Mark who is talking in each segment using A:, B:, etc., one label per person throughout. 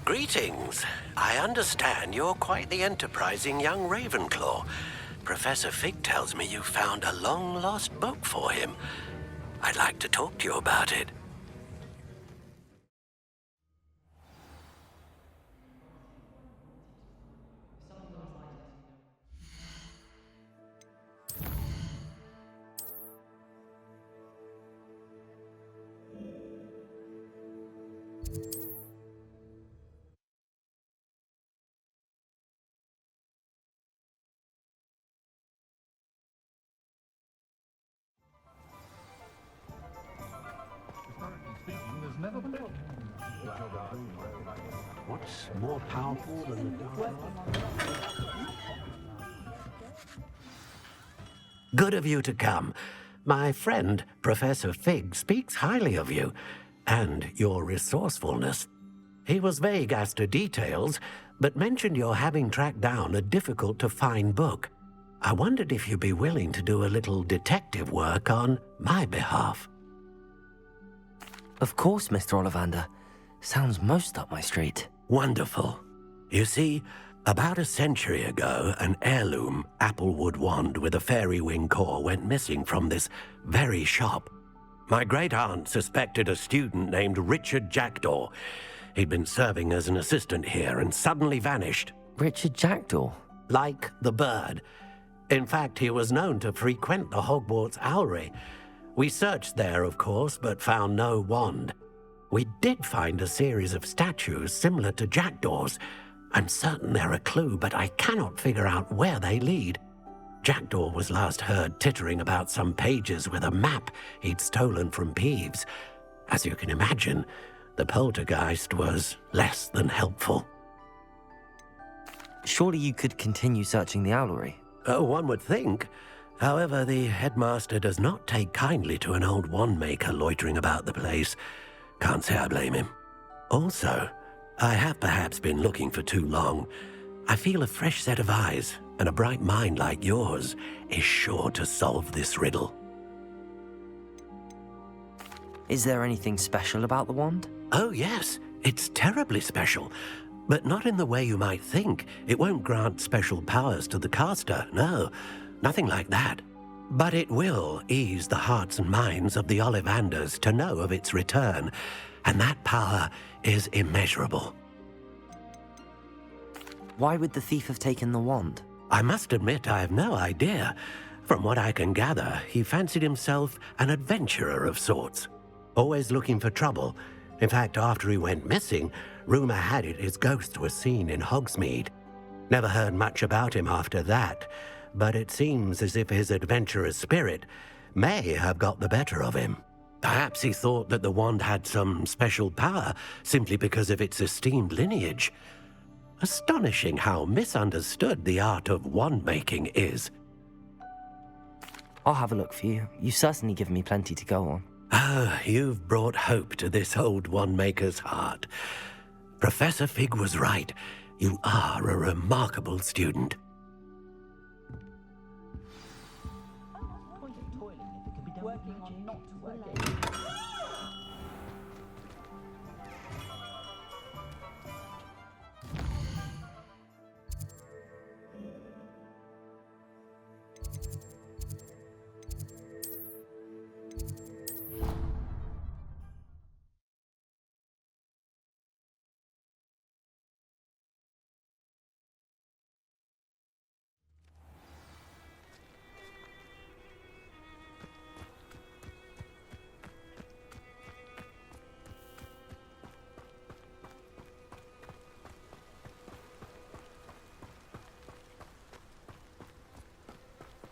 A: Greetings. I understand you're quite the enterprising young Ravenclaw. Professor Fig tells me you found a long-lost book for him. I'd like to talk to you about it.
B: What's more powerful than the dark?
A: Good of you to come. My friend, Professor Fig, speaks highly of you and your resourcefulness. He was vague as to details, but mentioned your having tracked down a difficult-to-find book. I wondered if you'd be willing to do a little detective work on my behalf.
C: Of course, Mr. Olivander. Sounds most up my street.
A: Wonderful. You see, about a century ago, an heirloom applewood wand with a fairy wing core went missing from this very shop. My great-aunt suspected a student named Richard Jackdaw. He'd been serving as an assistant here and suddenly vanished.
C: Richard Jackdaw?
A: Like the bird. In fact, he was known to frequent the Hogwarts Owlery. We searched there, of course, but found no wand. We did find a series of statues similar to Jackdaw's. I'm certain they're a clue, but I cannot figure out where they lead. Jackdaw was last heard tittering about some pages with a map he'd stolen from Peeves. As you can imagine, the poltergeist was less than helpful.
C: Surely you could continue searching the Owlery.
A: One would think. However, the headmaster does not take kindly to an old wand-maker loitering about the place. Can't say I blame him. Also, I have perhaps been looking for too long. I feel a fresh set of eyes and a bright mind like yours is sure to solve this riddle.
C: Is there anything special about the wand?
A: Oh yes, it's terribly special. But not in the way you might think. It won't grant special powers to the caster, no. Nothing like that. But it will ease the hearts and minds of the Ollivanders to know of its return, and that power is immeasurable.
C: Why would the thief have taken the wand?
A: I must admit I have no idea. From what I can gather, he fancied himself an adventurer of sorts, always looking for trouble. In fact, after he went missing, rumor had it his ghost was seen in Hogsmeade. Never heard much about him after that, but it seems as if his adventurous spirit may have got the better of him. Perhaps he thought that the wand had some special power simply because of its esteemed lineage. Astonishing how misunderstood the art of wand-making is.
C: I'll have a look for you. You've certainly given me plenty to go on.
A: Ah, you've brought hope to this old wand-maker's heart. Professor Fig was right. You are a remarkable student.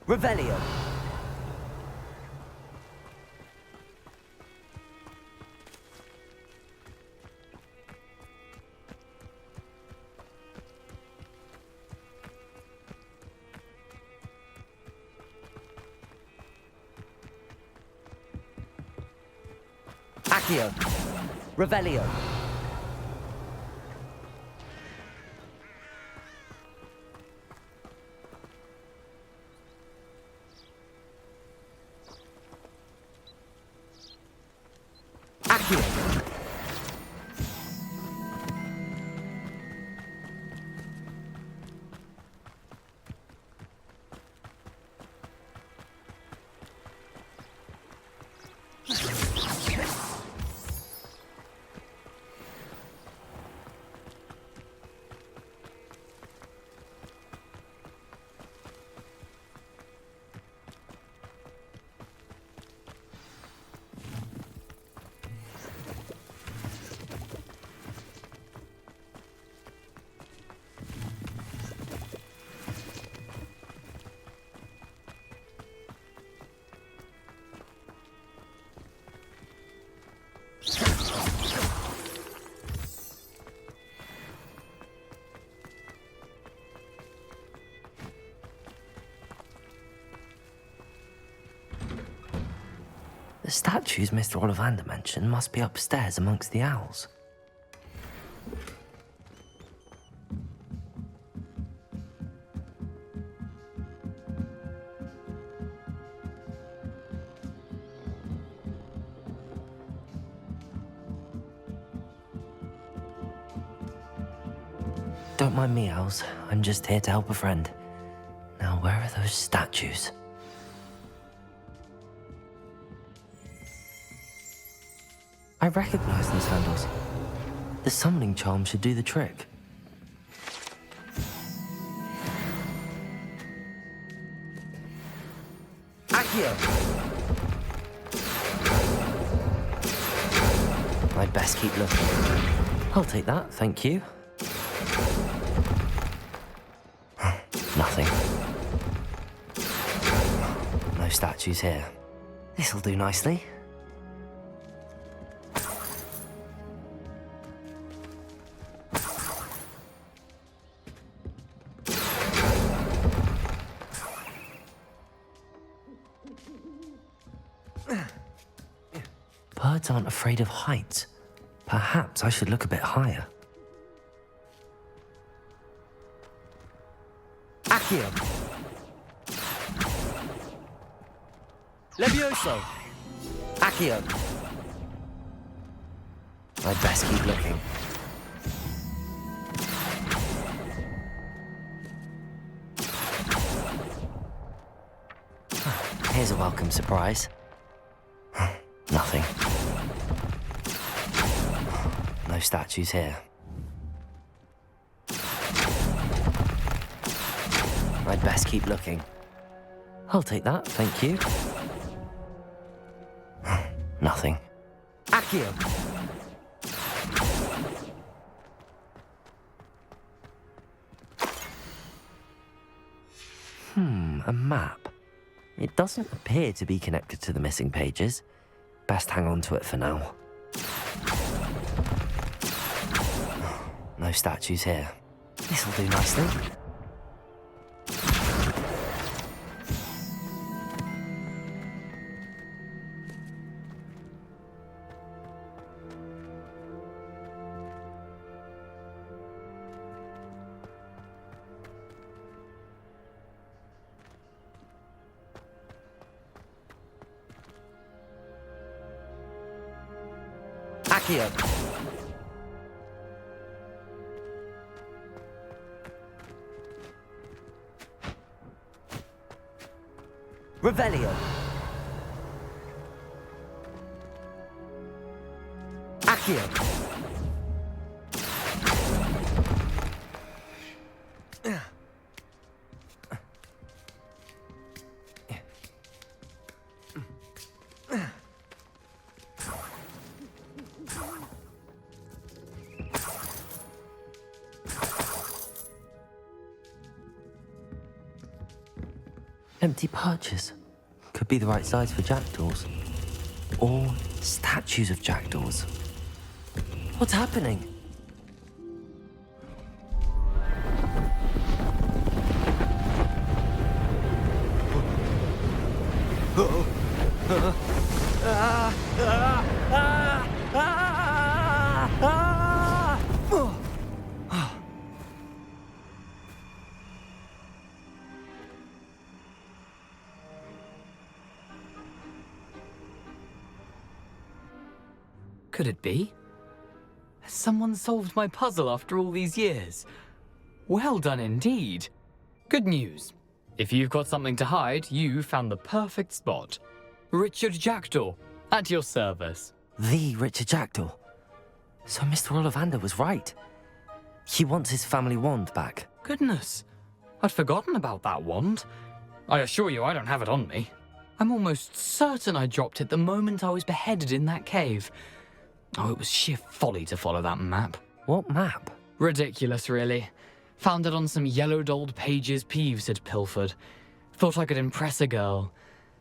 C: Revelio. Accio. Revelio. Accio. The statues Mr. Olivander mentioned must be upstairs amongst the owls. Don't mind me, owls. I'm just here to help a friend. Now, where are those statues? I recognize these handles. The summoning charm should do the trick. Accio! I'd best keep looking. I'll take that, thank you. Nothing. No statues here. This'll do nicely. Birds aren't afraid of heights. Perhaps I should look a bit higher. Accio! Levioso! Accio! I'd best keep looking. Here's a welcome surprise. Nothing. No statues here. I'd best keep looking. I'll take that, thank you. Nothing. Accio! A map. It doesn't appear to be connected to the missing pages. Best hang on to it for now. No statues here. This'll do nicely. Accio! Revelio! Accio! Empty perches. Could be the right size for jackdaws. Or statues of jackdaws. What's happening?
D: Could it be? Has someone solved my puzzle after all these years? Well done indeed. Good news. If you've got something to hide, you found the perfect spot. Richard Jackdaw, at your service.
C: The Richard Jackdaw. So Mr. Olivander was right. He wants his family wand back.
D: Goodness, I'd forgotten about that wand. I assure you I don't have it on me. I'm almost certain I dropped it the moment I was beheaded in that cave. Oh, it was sheer folly to follow that map.
C: What map?
D: Ridiculous, really. Found it on some yellowed old pages Peeves had pilfered. Thought I could impress a girl.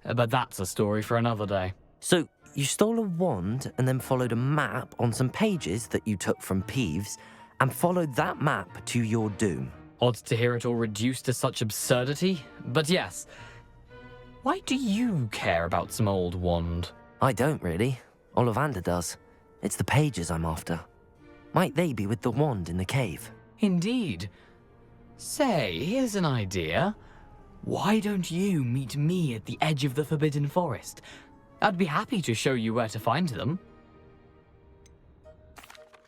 D: But that's a story for another day.
C: So, you stole a wand and then followed a map on some pages that you took from Peeves and followed that map to your doom.
D: Odd to hear it all reduced to such absurdity, but yes. Why do you care about some old wand?
C: I don't really. Olivander does. It's the pages I'm after. Might they be with the wand in the cave?
D: Indeed. Say, here's an idea. Why don't you meet me at the edge of the Forbidden Forest? I'd be happy to show you where to find them.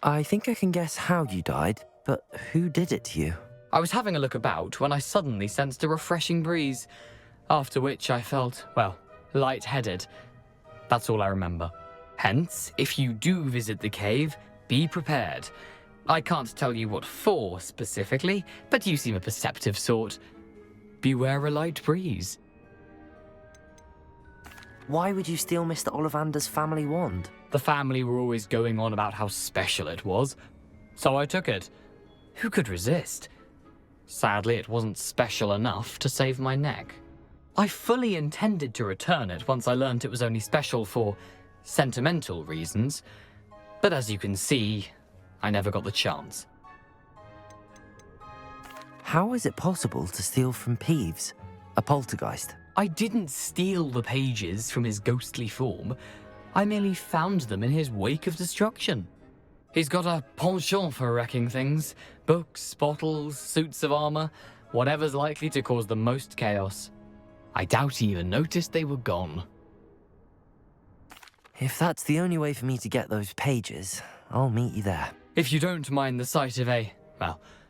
C: I think I can guess how you died, but who did it to you?
D: I was having a look about when I suddenly sensed a refreshing breeze, after which I felt, well, lightheaded. That's all I remember. Hence, if you do visit the cave, be prepared. I can't tell you what for specifically, but you seem a perceptive sort. Beware a light breeze.
C: Why would you steal Mr. Ollivander's family wand?
D: The family were always going on about how special it was, so I took it. Who could resist? Sadly, it wasn't special enough to save my neck. I fully intended to return it once I learned it was only special for sentimental reasons, but as you can see, I never got the chance.
C: How is it possible to steal from Peeves, a poltergeist?
D: I didn't steal the pages from his ghostly form. I merely found them in his wake of destruction. He's got a penchant for wrecking things. Books, bottles, suits of armor, whatever's likely to cause the most chaos. I doubt he even noticed they were gone.
C: If that's the only way for me to get those pages, I'll meet you there.
D: If you don't mind the sight of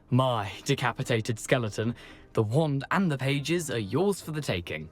D: my decapitated skeleton, the wand and the pages are yours for the taking.